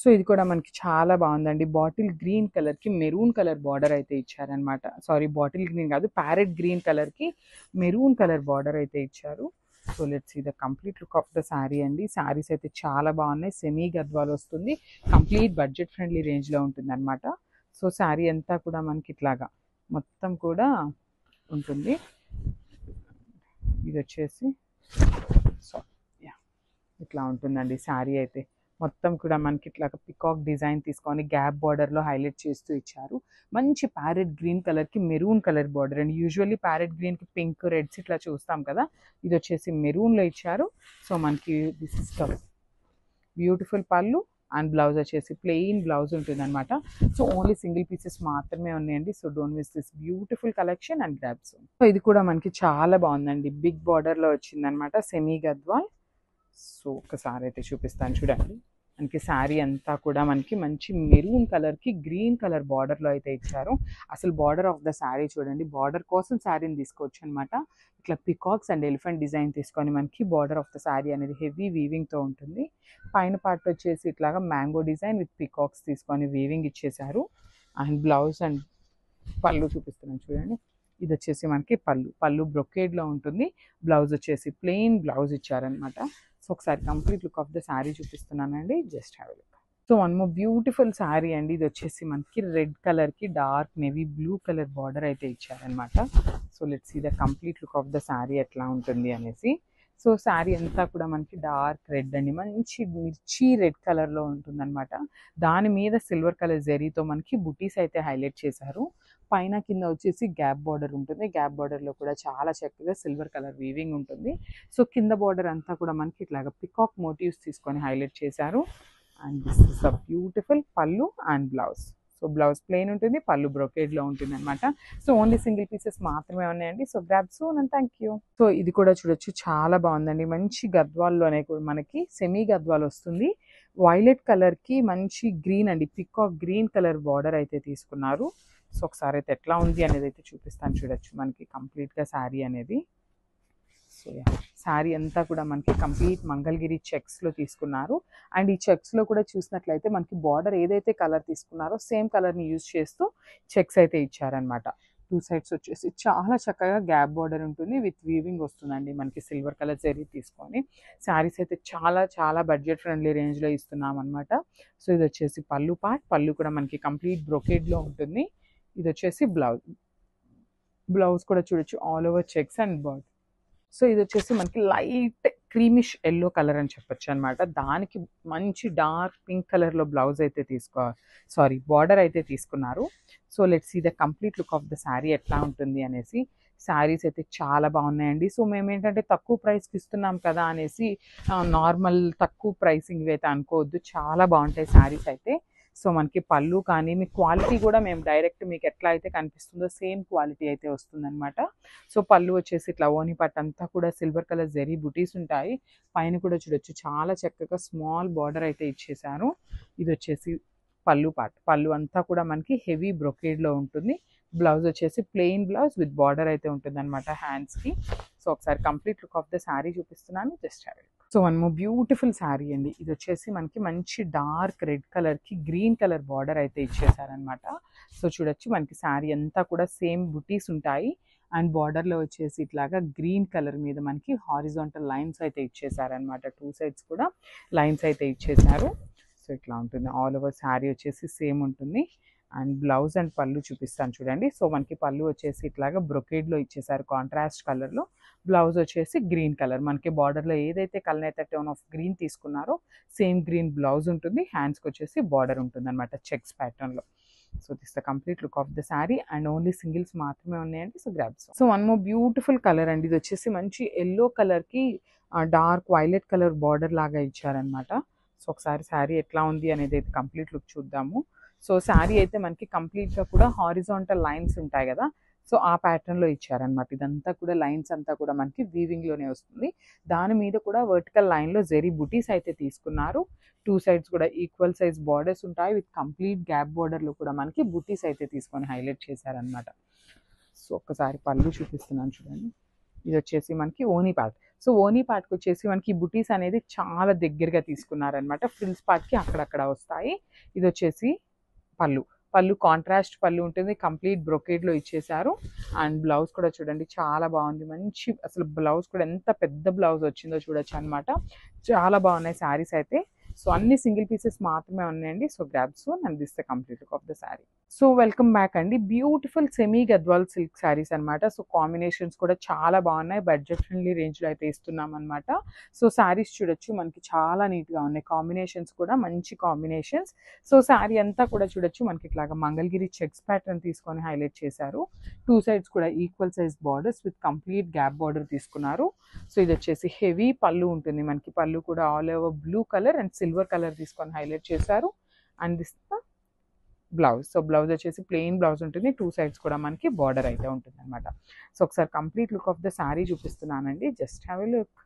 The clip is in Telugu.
సో ఇది కూడా మనకి చాలా బాగుందండి. బాటిల్ గ్రీన్ కలర్కి మెరూన్ కలర్ బార్డర్ అయితే ఇచ్చారనమాట. సారీ, బాటిల్ గ్రీన్ కాదు, ప్యారెట్ గ్రీన్ కలర్కి మెరూన్ కలర్ బార్డర్ అయితే ఇచ్చారు. So let's see the complete look of the sari అండి. శారీస్ అయితే చాలా బాగున్నాయి. సెమీ గద్వాల్ వస్తుంది. కంప్లీట్ బడ్జెట్ ఫ్రెండ్లీ రేంజ్లో ఉంటుంది అనమాట. సో శారీ అంతా కూడా మనకి ఇట్లాగా మొత్తం కూడా ఉంటుంది. ఇది వచ్చేసి సో ఇట్లా ఉంటుందండి శారీ అయితే. మొత్తం కూడా మనకి ఇట్లా పికాక్ డిజైన్ తీసుకొని గ్యాప్ బార్డర్లో హైలైట్ చేస్తూ ఇచ్చారు. మంచి ప్యారెట్ గ్రీన్ కలర్కి మెరూన్ కలర్ బార్డర్ అండి. యూజువల్లీ ప్యారెట్ గ్రీన్కి పింక్ రెడ్స్ ఇట్లా చూస్తాం కదా, ఇది వచ్చేసి మెరూన్లో ఇచ్చారు. సో మనకి this is the beautiful pallu and blouse వచ్చేసి ప్లెయిన్ బ్లౌజ్ ఉంటుంది అనమాట. సో ఓన్లీ సింగిల్ పీసెస్ మాత్రమే ఉన్నాయండి. So don't miss this beautiful collection and grabs. So ఇది కూడా మనకి చాలా బాగుందండి. బిగ్ బార్డర్లో వచ్చింది అనమాట, సెమీ గద్వాల్. సో ఒకసారి అయితే చూపిస్తాను చూడండి. మనకి శారీ అంతా కూడా మనకి మంచి మెరూన్ కలర్కి గ్రీన్ కలర్ బార్డర్లో అయితే ఇచ్చారు. అసలు బార్డర్ ఆఫ్ ద శారీ చూడండి. బార్డర్ కోసం శారీని తీసుకోవచ్చు అనమాట. ఇట్లా పికాక్స్ అండ్ ఎలిఫెంట్ డిజైన్ తీసుకొని మనకి బార్డర్ ఆఫ్ ద శారీ అనేది హెవీ వీవింగ్తో ఉంటుంది. పైన పార్ట్ వచ్చేసి ఇట్లాగా మ్యాంగో డిజైన్ విత్ పికాక్స్ తీసుకొని వీవింగ్ ఇచ్చేసారు. అండ్ బ్లౌజ్ అండ్ పళ్ళు చూపిస్తున్నాను చూడండి. ఇది వచ్చేసి మనకి పళ్ళు బ్రొకేడ్లో ఉంటుంది. బ్లౌజ్ వచ్చేసి ప్లెయిన్ బ్లౌజ్ ఇచ్చారనమాట. సో ఒకసారి complete look of the sari చూపిస్తున్నానండి. Just have a look. So one more beautiful sari అండి. ఇది వచ్చేసి మనకి రెడ్ కలర్కి dark navy blue colour border అయితే ఇచ్చారనమాట. So let's see the complete look of the sari ఎట్లా ఉంటుంది అనేసి. సో శారీ అంతా కూడా మనకి డార్క్ రెడ్ అండి, మంచి మిర్చి రెడ్ కలర్లో ఉంటుందన్నమాట. దాని మీద సిల్వర్ కలర్ జరీతో మనకి బుటీస్ అయితే హైలైట్ చేశారు. పైన కింద వచ్చేసి గ్యాప్ బార్డర్ ఉంటుంది. గ్యాప్ బార్డర్లో కూడా చాలా చక్కగా సిల్వర్ కలర్ వీవింగ్ ఉంటుంది. సో కింద బార్డర్ అంతా కూడా మనకి ఇట్లాగా పికాక్ మోటివ్స్ తీసుకొని హైలైట్ చేశారు. And this is a beautiful pallu and blouse. So blouse plain ఉంటుంది, పళ్ళు బ్రొకేడ్లో ఉంటుంది అనమాట. సో ఓన్లీ సింగిల్ పీసెస్ మాత్రమే ఉన్నాయండి. So grab soon and thank you. So ఇది కూడా చూడొచ్చు, చాలా బాగుందండి. మంచి గద్వాల్లోనే కూడా మనకి సెమీ గద్వాల్ వస్తుంది. వైలెట్ కలర్కి మంచి గ్రీన్ అండి, పికాక్ గ్రీన్ కలర్ బార్డర్ అయితే తీసుకున్నారు. సో ఒకసారి అయితే ఎట్లా ఉంది అనేది అయితే చూపిస్తాను చూడొచ్చు మనకి కంప్లీట్గా శారీ అనేది. సో శారీ అంతా కూడా మనకి కంప్లీట్ మంగళగిరి చెక్స్లో తీసుకున్నారు. అండ్ ఈ చెక్స్లో కూడా చూసినట్లయితే మనకి బార్డర్ ఏదైతే కలర్ తీసుకున్నారో సేమ్ కలర్ని యూజ్ చేస్తూ చెక్స్ అయితే ఇచ్చారనమాట. టూ సైడ్స్ వచ్చేసి చాలా చక్కగా గ్యాప్ బార్డర్ ఉంటుంది విత్ వీవింగ్ వస్తుందండి మనకి సిల్వర్ కలర్ జరీ తీసుకొని. శారీస్ అయితే చాలా చాలా బడ్జెట్ ఫ్రెండ్లీ రేంజ్లో ఇస్తున్నాం అనమాట. సో ఇది వచ్చేసి పళ్ళు పార్ట్. పళ్ళు కూడా మనకి కంప్లీట్ బ్రొకేడ్లో ఉంటుంది. ఇది వచ్చేసి బ్లౌజ్ కూడా చూడొచ్చు, all over checks and border. So ఇది వచ్చేసి మనకి లైట్ క్రీమిష్ ఎల్లో కలర్ అని చెప్పొచ్చు అనమాట. దానికి మంచి డార్క్ పింక్ కలర్లో బ్లౌజ్ అయితే బార్డర్ అయితే తీసుకున్నారు. So let's see the complete look of the sari ఎట్లా ఉంటుంది అనేసి. శారీస్ అయితే చాలా బాగున్నాయండి. సో మేము ఏంటంటే తక్కువ ప్రైస్కి ఇస్తున్నాం కదా అనేసి నార్మల్ తక్కువ ప్రైసింగ్ అయితే అనుకోవద్దు, చాలా బాగుంటాయి శారీస్ అయితే. సో మనకి పళ్ళు కానీ మీ క్వాలిటీ కూడా మేము డైరెక్ట్ మీకు ఎట్లా అయితే కనిపిస్తుందో సేమ్ క్వాలిటీ అయితే వస్తుందన్నమాట. సో పళ్ళు వచ్చేసి ఇట్లా ఓని పట్టు అంతా కూడా సిల్వర్ కలర్ జరీ బుటీస్ ఉంటాయి. పైన కూడా చూడొచ్చు చాలా చక్కగా స్మాల్ బార్డర్ అయితే ఇచ్చేసారు. ఇది వచ్చేసి పళ్ళు పార్ట్. పళ్ళు అంతా కూడా మనకి హెవీ బ్రొకేడ్లో ఉంటుంది. బ్లౌజ్ వచ్చేసి ప్లెయిన్ బ్లౌజ్ విత్ బార్డర్ అయితే ఉంటుంది అనమాట హ్యాండ్స్కి. సో ఒకసారి complete look of the sari చూపిస్తున్నాను. Just have it. So one more beautiful sari అండి. ఇది వచ్చేసి మనకి మంచి డార్క్ రెడ్ కలర్కి గ్రీన్ కలర్ బార్డర్ అయితే ఇచ్చేసారనమాట. సో చూడొచ్చు మనకి శారీ అంతా కూడా సేమ్ బుటీస్ ఉంటాయి. అండ్ బార్డర్లో వచ్చేసి ఇట్లాగా గ్రీన్ కలర్ మీద మనకి హారిజాంటల్ లైన్స్ అయితే ఇచ్చేసారనమాట. టూ సైడ్స్ కూడా లైన్స్ అయితే ఇచ్చేసారు. సో ఇట్లా ఉంటుంది. ఆల్ ఓవర్ శారీ వచ్చేసి సేమ్ ఉంటుంది. అండ్ బ్లౌజ్ అండ్ పళ్ళు చూపిస్తాను చూడండి. సో మనకి పళ్ళు వచ్చేసి ఇట్లాగా బ్రొకేడ్లో ఇచ్చేసారు కాంట్రాస్ట్ కలర్లో. బ్లౌజ్ వచ్చేసి గ్రీన్ కలర్, మనకి బార్డర్లో ఏదైతే కలర్ అయితే టోన్ ఆఫ్ గ్రీన్ తీసుకున్నారో సేమ్ గ్రీన్ బ్లౌజ్ ఉంటుంది. హ్యాండ్స్కి వచ్చేసి బార్డర్ ఉంటుంది అనమాట చెక్స్ ప్యాటర్న్లో. So this the complete look of the sari. And only singles మాత్రమే ఉన్నాయండి. So grabs. So one more beautiful colour అండి. ఇది వచ్చేసి మంచి ఎల్లో కలర్కి డార్క్ వైలెట్ కలర్ బార్డర్ లాగా ఇచ్చారనమాట. సో ఒకసారి శారీ ఎట్లా ఉంది అనేది అయితే కంప్లీట్ లుక్ చూద్దాము. సో శారీ అయితే మనకి కంప్లీట్గా కూడా హారిజాంటల్ లైన్స్ ఉంటాయి కదా, సో ఆ ప్యాటర్న్లో ఇచ్చారనమాట. ఇదంతా కూడా లైన్స్ అంతా కూడా మనకి వీవింగ్లోనే వస్తుంది. దాని మీద కూడా వర్టికల్ లైన్లో జెరీ బుటీస్ అయితే తీసుకున్నారు. టూ సైడ్స్ కూడా ఈక్వల్ సైజ్ బార్డర్స్ ఉంటాయి విత్ కంప్లీట్ గ్యాప్ బార్డర్లో కూడా మనకి బుటీస్ అయితే తీసుకొని హైలైట్ చేశారనమాట. సో ఒక్కసారి పళ్ళు చూపిస్తున్నాను చూడండి. ఇది వచ్చేసి మనకి ఓనీ పార్ట్. సో ఓనీ పార్ట్కి వచ్చేసి మనకి బుటీస్ అనేది చాలా దగ్గరగా తీసుకున్నారనమాట. ఫ్రిల్స్ పార్ట్కి అక్కడక్కడ వస్తాయి. ఇది వచ్చేసి పళ్ళు కాంట్రాస్ట్ పళ్ళు ఉంటుంది, కంప్లీట్ బ్రొకేడ్లో ఇచ్చేసారు. అండ్ బ్లౌజ్ కూడా చూడండి చాలా బాగుంది, మంచి అసలు బ్లౌజ్ కూడా ఎంత పెద్ద బ్లౌజ్ వచ్చిందో చూడొచ్చు అనమాట. చాలా బాగున్నాయి శారీస్ అయితే. సో అన్ని సింగిల్ పీసెస్ మాత్రమే ఉన్నాయండి. So grab soon and this the complete look of the sari. So welcome back అండి. Beautiful semi Gadwal silk saris అనమాట. సో కాంబినేషన్స్ కూడా చాలా బాగున్నాయి. బడ్జెట్ ఫ్రెండ్లీ రేంజ్లో అయితే ఇస్తున్నాం అనమాట. సో శారీస్ చూడొచ్చు మనకి చాలా నీట్గా ఉన్నాయి. కాంబినేషన్స్ కూడా మంచి కాంబినేషన్స్. సో శారీ అంతా కూడా చూడొచ్చు మనకి ఇట్లాగా మంగళగిరి చెక్స్ ప్యాటర్న్ తీసుకొని హైలైట్ చేశారు. 2 సైడ్స్ కూడా equal size borders with complete gap border తీసుకున్నారు. సో ఇది వచ్చేసి హెవీ పళ్ళు ఉంటుంది మనకి. పళ్ళు కూడా all over blue colour and silver colour తీసుకొని హైలైట్ చేశారు. And this blouse. So blouse వచ్చేసి ప్లెయిన్ బ్లౌజ్ ఉంటుంది. 2 సైడ్స్ కూడా మనకి బార్డర్ అయితే ఉంటుంది అనమాట. సో ఒకసారి complete look of the sari చూపిస్తున్నానండి. Just have a look.